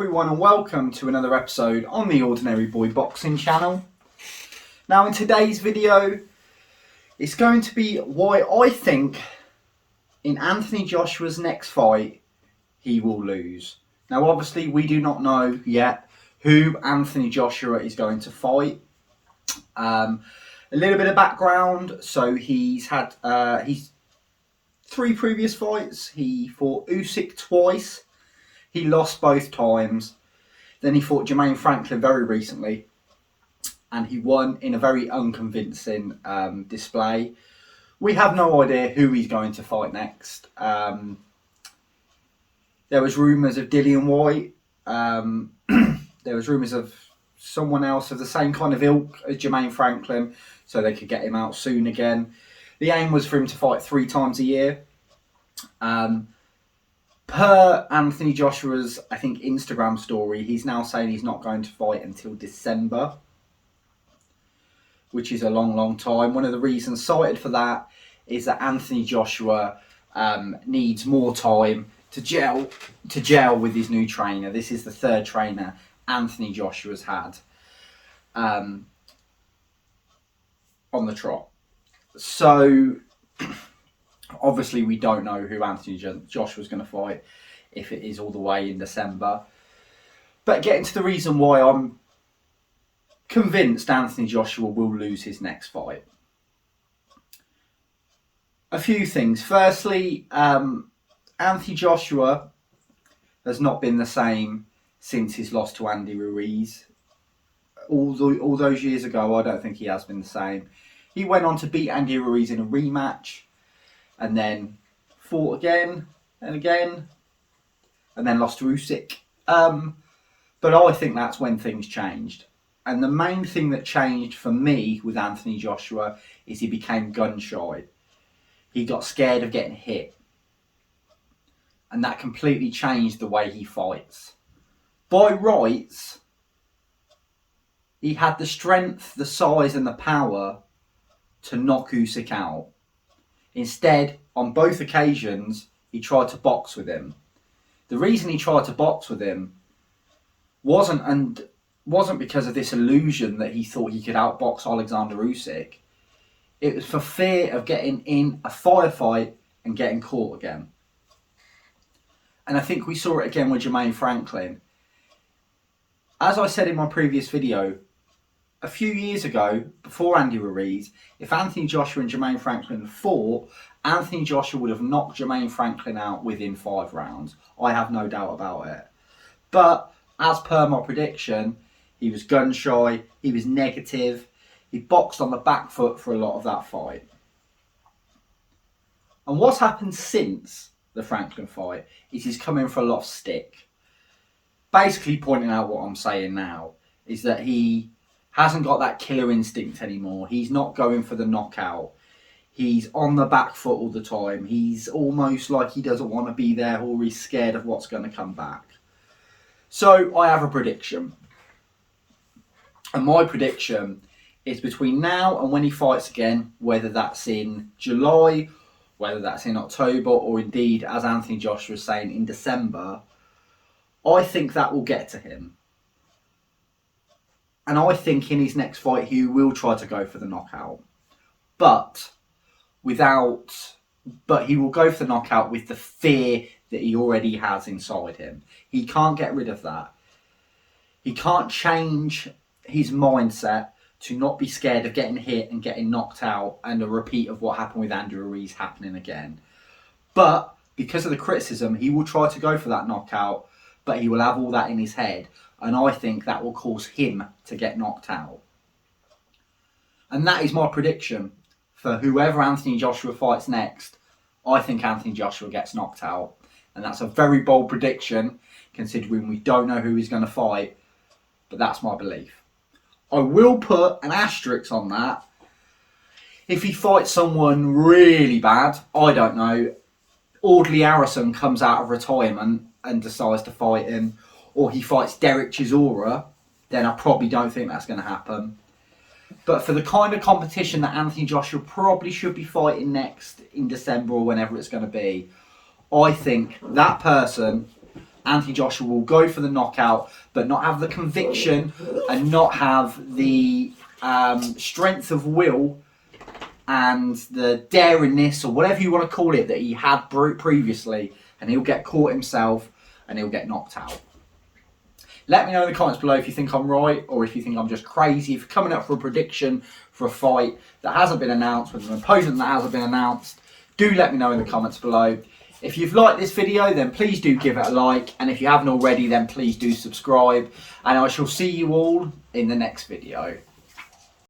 everyone and welcome to another episode on the Ordinary Boy Boxing channel. Now in today's video, it's going to be why I think in Anthony Joshua's next fight, he will lose. Now obviously we do not know yet who Anthony Joshua is going to fight. A little bit of background, so he's had three previous fights. He fought Usyk twice. He lost both times. Then he fought Jermaine Franklin very recently, and he won in a very unconvincing display. We have no idea who he's going to fight next. There was rumours of Dillian White. There was rumours of someone else of the same kind of ilk as Jermaine Franklin, so they could get him out soon again. The aim was for him to fight 3 times a year. Per Anthony Joshua's, I think, Instagram story, he's now saying he's not going to fight until December, which is a long, long time. One of the reasons cited for that is that Anthony Joshua needs more time to gel with his new trainer. This is the third trainer Anthony Joshua's had on the trot. So obviously we don't know who Anthony Joshua's going to fight if it is all the way in December. But getting to the reason why I'm convinced Anthony Joshua will lose his next fight. A few things. Firstly, Anthony Joshua has not been the same since his loss to Andy Ruiz. All those years ago, I don't think he has been the same. He went on to beat Andy Ruiz in a rematch, and then fought again, and then lost to Usyk. But I think that's when things changed. And the main thing that changed for me with Anthony Joshua is he became gun shy. He got scared of getting hit. And that completely changed the way he fights. By rights, he had the strength, the size and the power to knock Usyk out. Instead, on both occasions, he tried to box with him. The reason he tried to box with him wasn't because of this illusion that he thought he could outbox Alexander Usyk. It was for fear of getting in a firefight and getting caught again. And I think we saw it again with Jermaine Franklin. As I said in my previous video, a few years ago, before Andy Ruiz, if Anthony Joshua and Jermaine Franklin fought, Anthony Joshua would have knocked Jermaine Franklin out within 5 rounds. I have no doubt about it. But as per my prediction, he was gun shy, he was negative, he boxed on the back foot for a lot of that fight. And what's happened since the Franklin fight is he's come in for a lot of stick. Basically pointing out what I'm saying now is that he hasn't got that killer instinct anymore. He's not going for the knockout. He's on the back foot all the time. He's almost like he doesn't want to be there, or he's scared of what's going to come back. So I have a prediction. And my prediction is between now and when he fights again, whether that's in July, whether that's in October, or indeed, as Anthony Joshua was saying, in December, I think that will get to him. And I think in his next fight, he will try to go for the knockout. But he will go for the knockout with the fear that he already has inside him. He can't get rid of that. He can't change his mindset to not be scared of getting hit and getting knocked out and a repeat of what happened with Andy Ruiz happening again. But because of the criticism, he will try to go for that knockout, but he will have all that in his head. And I think that will cause him to get knocked out. And that is my prediction for whoever Anthony Joshua fights next. I think Anthony Joshua gets knocked out. And that's a very bold prediction, considering we don't know who he's going to fight. But that's my belief. I will put an asterisk on that. If he fights someone really bad, I don't know, Audley Harrison comes out of retirement and decides to fight him, or he fights Derek Chisora, then I probably don't think that's going to happen. But for the kind of competition that Anthony Joshua probably should be fighting next in December or whenever it's going to be, I think that person Anthony Joshua will go for the knockout, but not have the conviction and not have the strength of will and the daringness, or whatever you want to call it, that he had previously, and he'll get caught himself and he'll get knocked out. Let me know in the comments below if you think I'm right, or if you think I'm just crazy. If you're coming up for a prediction for a fight that hasn't been announced, with an opponent that hasn't been announced, do let me know in the comments below. If you've liked this video, then please do give it a like, and if you haven't already, then please do subscribe, and I shall see you all in the next video.